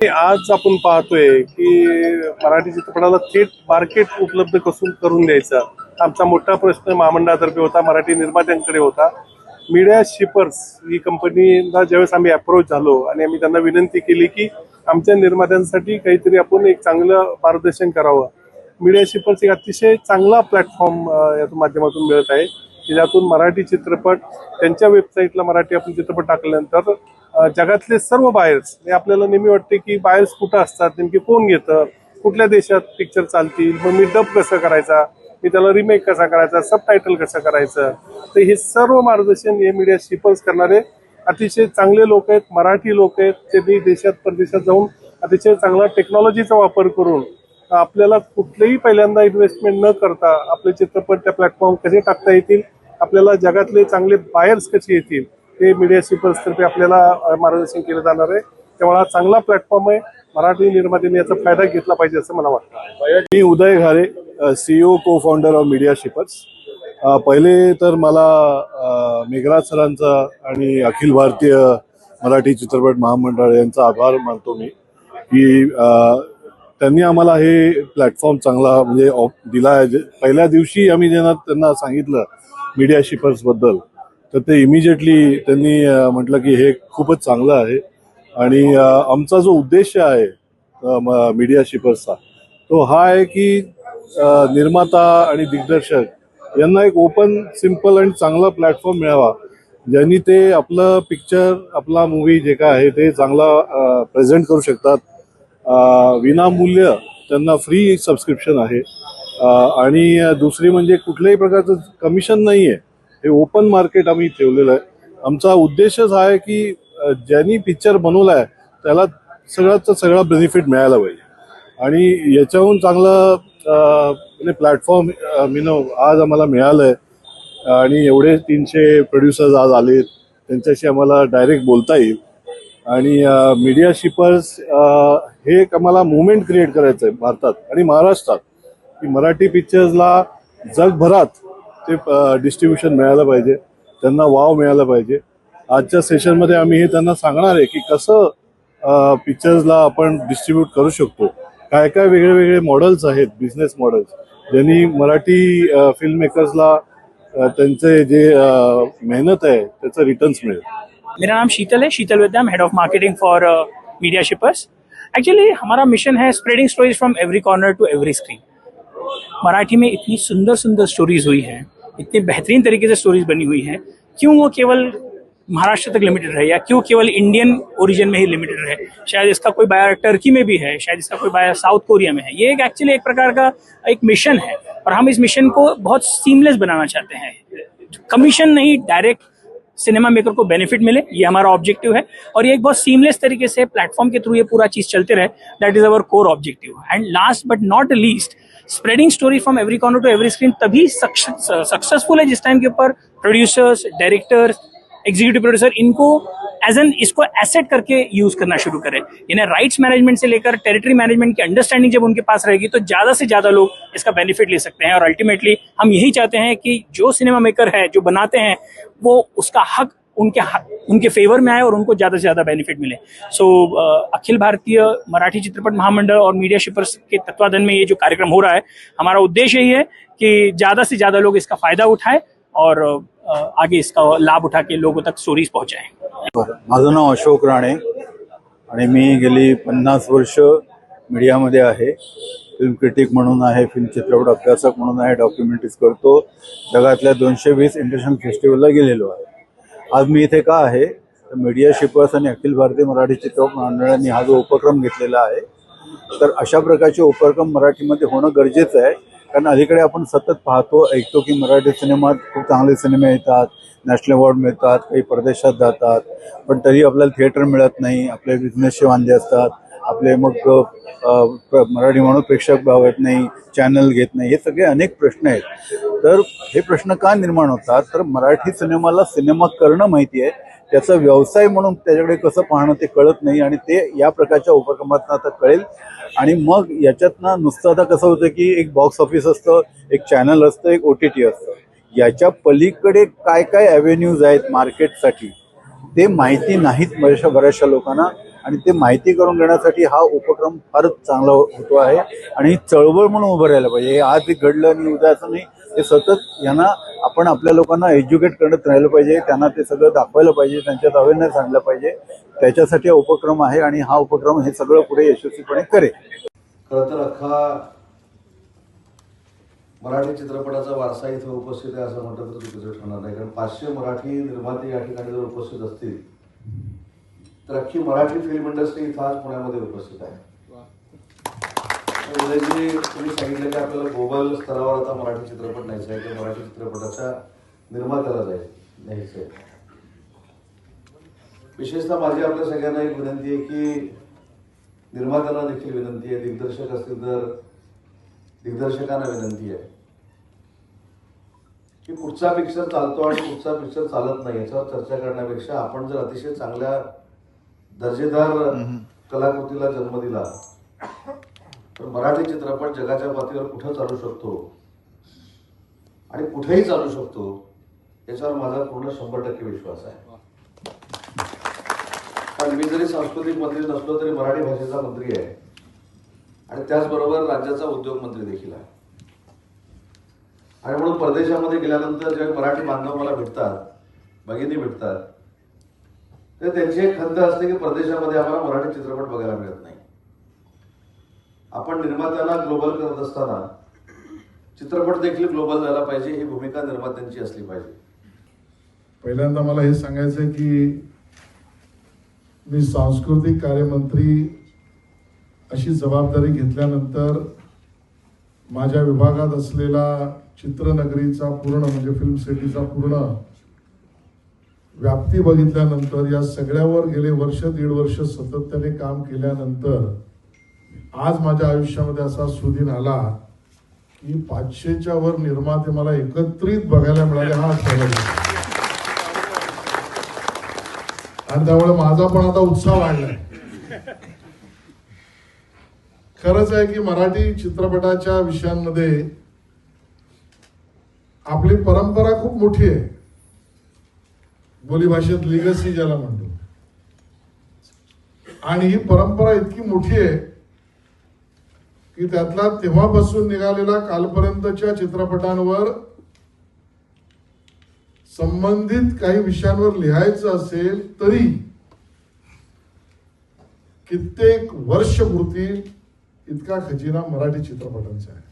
आज आपण पाहतोय की मराठी चित्रपटाला थेट मार्केट उपलब्ध करून द्यायचा आमचा मोठा प्रश्न महामंडळातर्फे होता, मराठी निर्मात्यांकडे होता. मीडिया शिपर्स ही कंपनीला ज्यावेळेस आम्ही अप्रोच झालो आणि आम्ही त्यांना विनंती केली की आमच्या निर्मात्यांसाठी काहीतरी आपण एक चांगलं मार्गदर्शन करावं. मीडिया शिपर्स एक अतिशय चांगला प्लॅटफॉर्म या माध्यमातून मिळत आहे की ज्यातून मराठी चित्रपट त्यांच्या वेबसाईटला मराठी आपण चित्रपट टाकल्यानंतर जगातले सर्व बायर्स, आपल्याला नेहमी वाटते की बायर्स कुठं असतात, नेमकी कोण घेतं, कुठल्या देशात पिक्चर चालतील, मग मी डब कसं करायचा, मी त्याला रिमेक कसा करायचा, सबटायटल कसं करायचं, तर हे सर्व मार्गदर्शन हे मीडिया शिपर्स करणारे अतिशय चांगले लोक आहेत, मराठी लोक आहेत. त्यांनी देशात परदेशात जाऊन अतिशय चांगला टेक्नॉलॉजीचा वापर करून आपल्याला कुठलेही पहिल्यांदा इन्व्हेस्टमेंट न करता आपले चित्रपट त्या प्लॅटफॉर्म कसे टाकता येतील, आपल्याला जगातले चांगले बायर्स कसे येतील, ते मीडिया शिपर्स तर्फे आपल्याला मार्गदर्शन केलं जाणार आहे. त्यामुळे हा चांगला प्लॅटफॉर्म आहे. मराठी निर्मात्यांनी याचा फायदा घेतला पाहिजे असं मला वाटतं. मी उदय घारे, CEO को फाउंडर ऑफ मीडिया शिपर्स. पहिले तर मला मेघराज सरांचा आणि अखिल भारतीय मराठी चित्रपट महामंडळ यांचा आभार मानतो मी की त्यांनी आम्हाला हे प्लॅटफॉर्म चांगला म्हणजे दिला आहे. पहिल्या दिवशी आम्ही त्यांना सांगितलं मीडिया शिपर्स बद्दल, तर ते इमिजिएटली त्यांनी म्हटलं की हे खूपच चांगलं आहे. आणि आमचा जो उद्देश आहे मीडिया शिपर्सचा तो हा आहे की निर्माता आणि दिग्दर्शक यांना एक ओपन, सिंपल आणि चांगला प्लॅटफॉर्म मिळावा, ज्यांनी ते आपलं पिक्चर, आपला मूवी जे काय आहे ते चांगला प्रेझेंट करू शकतात. विनामूल्य त्यांना फ्री सबस्क्रिप्शन आहे. आणि दुसरी म्हणजे कुठल्याही प्रकारचं कमिशन नाही आहे. हे ओपन मार्केट आम्ही ठेवलेलं आहे. आमचा उद्देशच हा आहे की ज्यांनी पिक्चर बनवला आहे त्याला सगळ्याचा सगळा बेनिफिट मिळायला पाहिजे. आणि याच्याहून चांगलं प्लॅटफॉर्म आज आम्हाला मिळालं आहे. आणि एवढे 300 प्रोड्युसर्स आज आले, त्यांच्याशी आम्हाला डायरेक्ट बोलता येईल. आणि मीडिया शिपर्स हे एक आम्हाला मुवमेंट क्रिएट करायचं आहे भारतात आणि महाराष्ट्रात, की मराठी पिक्चर्सला जगभरात ते डिस्ट्रीब्युशन मिळालं पाहिजे, त्यांना वाव मिळाला पाहिजे. आजच्या सेशनमध्ये आम्ही हे त्यांना सांगणार आहे की कसं पिक्चर्सला आपण डिस्ट्रीब्यूट करू शकतो, काय काय वेगळे वेगळे मॉडेल्स आहेत, बिझनेस मॉडेल्स, ज्यांनी मराठी फिल्म मेकर्सला त्यांचे जे मेहनत आहे त्याचं रिटर्न्स मिळेल. मेरा नाम शीतल है, Sheetal Vidyam, head of marketing for media shippers. Actually हमारा मिशन है spreading stories from every corner to every screen. Marathi में इतनी सुंदर सुंदर स्टोरीज हुई हैं, इतने बेहतरीन तरीके से स्टोरीज बनी हुई हैं, क्यों वो केवल महाराष्ट्र तक लिमिटेड रहे, या क्यों केवल इंडियन ओरिजिन में ही लिमिटेड रहे. शायद इसका कोई बायर टर्की में भी है, शायद इसका कोई बायर साउथ कोरिया में है. ये एक एक्चुअली एक प्रकार का एक मिशन है और हम इस मिशन को बहुत सीमलेस बनाना चाहते हैं. कमीशन नहीं, डायरेक्ट सिनेमा मेकर को बेनिफिट मिले, ये हमारा ऑब्जेक्टिव है. और ये एक बहुत सीमलेस तरीके से प्लेटफॉर्म के थ्रू ये पूरा चीज चलते रहे, that is our core objective. And last but not least, spreading story from every corner to every screen तभी सक्सेसफुल है जिस टाइम के ऊपर प्रोड्यूसर्स, डायरेक्टर्स, एग्जीक्यूटिव प्रोड्यूसर इनको इसको एसेट करके यूज करना शुरू करें. इन्हें राइट्स मैनेजमेंट से लेकर टेरिटरी मैनेजमेंट की अंडरस्टैंडिंग जब उनके पास रहेगी तो ज्यादा से ज्यादा लोग इसका बेनिफिट ले सकते हैं. और अल्टीमेटली हम यही चाहते हैं कि जो सिनेमा मेकर है, जो बनाते हैं, वो उसका हक उनके फेवर में आए और उनको ज्यादा से ज्यादा बेनिफिट मिले. सो अखिल भारतीय मराठी चित्रपट महामंडल और मीडिया शिपर्स के तत्वाधान में ये जो कार्यक्रम हो रहा है, हमारा उद्देश्य यही है कि ज्यादा से ज्यादा लोग इसका फायदा उठाएं और आगे इसका लाभ उठा के लोगों तक स्टोरीज पहुंचाएं. माझं नाव अशोक राणे आणि मी गेली 50 वर्ष मीडियामध्ये आहे. फिल्म क्रिटिक म्हणून आहे, फिल्म चित्रपट अभ्यासक म्हणून आहे, डॉक्युमेंटरीज करतो. जगातल्या 220 इंटरनॅशनल फेस्टिवलला गेलेलो आहे. आज मी इथे का आहे तर मीडिया शिपर्स आणि अखिल भारतीय मराठी चित्रपट मंडळांनी हा जो उपक्रम घेतलेला आहे, तर अशा प्रकारचे उपक्रम मराठीमध्ये होणं गरजेचं आहे. कारण अलीकडे आपण सतत पाहतो, ऐकतो की मराठी सिनेमात खूप चांगले सिनेमे येतात, नॅशनल अवॉर्ड मिळतात, काही परदेशात जातात, पण तरी आपल्याला थिएटर मिळत नाही, आपले बिझनेसचे वांदे असतात, आपले मग मराठी म्हणून प्रेक्षक भावत नाही, चॅनल घेत नाही, हे सगळे अनेक प्रश्न आहेत. तर हे प्रश्न का निर्माण होतात तर मराठी सिनेमाला सिनेमा करणं माहिती आहे, त्याचा व्यवसाय म्हणून त्याच्याकडे कसं पाहणं ते कळत नाही. आणि ते या प्रकारच्या उपक्रमातून आता कळेल. आणि मग याच्यातनं नुसतं आता कसं होतं की एक बॉक्स ऑफिस असतं, एक चॅनल असतं, एक OTT असतं. याच्या पलीकडे काय काय ॲव्हेन्यूज आहेत मार्केटसाठी ते माहिती नाहीत बऱ्याचशा लोकांना. आणि ते माहिती करून घेण्यासाठी हा उपक्रम फारच चांगला होतो आहे आणि चळवळ म्हणून उभं राहायला पाहिजे. हे आज एक घडलं आणि उद्या असं नाही, हे सतत यांना आपण आपल्या लोकांना एज्युकेट करत राहिलं पाहिजे, त्यांना ते सगळं दाखवायला पाहिजे, त्यांच्यात अवेअरनेस आणलं पाहिजे. त्याच्यासाठी हा उपक्रम आहे आणि हा उपक्रम हे सगळं पुढे यशस्वीपणे करेल. खरं तर अख्खा मराठी चित्रपटाचा वारसा इथं उपस्थित आहे असं म्हटलं तर चुकीचं ठरणार नाही. कारण 500 मराठी निर्माते या ठिकाणी जर उपस्थित असतील तर अख्खी मराठी फिल्म इंडस्ट्री इथं आज पुण्यामध्ये उपस्थित आहे. उदयजी, तुम्ही सांगितलं की आपल्याला ग्लोबल स्तरावर आता मराठी चित्रपट न्यायचा आहे किंवा मराठी चित्रपटाच्या निर्मात्याला न्यायचं आहे. विशेषतः माझी आपल्या सगळ्यांना एक विनंती आहे की निर्मात्याला देखील विनंती आहे, दिग्दर्शक असतील तर दिग्दर्शकांना विनंती आहे की कुठचा पिक्चर चालतो आणि कुठचा पिक्चर चालत नाही याच्यावर चर्चा करण्यापेक्षा आपण जर अतिशय चांगल्या दर्जेदार कलाकृतीला जन्म दिला तर मराठी चित्रपट जगाच्या पातळीवर कुठं चालू शकतो आणि कुठेही चालू शकतो याच्यावर माझा पूर्ण 100% विश्वास आहे. पण मी जरी सांस्कृतिक मंत्री नसलो तरी मराठी भाषेचा मंत्री आहे आणि त्याचबरोबर राज्याचा उद्योग मंत्री देखील आहे. आणि म्हणून परदेशामध्ये गेल्यानंतर जेव्हा मराठी बांधव मला भेटतात, भगिनी भेटतात, तर त्यांची एक खंत असते की परदेशामध्ये आम्हाला मराठी चित्रपट बघायला मिळत नाही. आपण निर्मात्याला ग्लोबल करत असताना चित्रपट देखील ग्लोबल झाला पाहिजे, ही भूमिका निर्मात्यांची असली पाहिजे. पहिल्यांदा मला हे सांगायचं आहे की मी सांस्कृतिक कार्यमंत्री अशी जबाबदारी घेतल्यानंतर माझ्या विभागात असलेला चित्रनगरीचा पूर्ण म्हणजे फिल्म सिटीचा पूर्ण व्याप्ती बघितल्यानंतर या सगळ्यावर गेले वर्ष दीड वर्ष सातत्याने काम केल्यानंतर आज माझ्या आयुष्यामध्ये असा सुदिन आला की 500च्या वर निर्माते मला एकत्रित बघायला मिळाले. हा आणि त्यामुळे माझा पण आता उत्साह वाढलाय. खरंच आहे की मराठी चित्रपटाच्या विषयांमध्ये आपली परंपरा खूप मोठी आहे. बोलीभाषेत लिगसी ज्याला म्हणतो, आणि ही परंपरा इतकी मोठी आहे की त्यातला तेव्हापासून निघालेला कालपर्यंतच्या चित्रपटांवर संबंधित काही विषयांवर लिहायचं असेल तरी कित्येक वर्ष पुरतील इतका खजिना मराठी चित्रपटांचा आहे.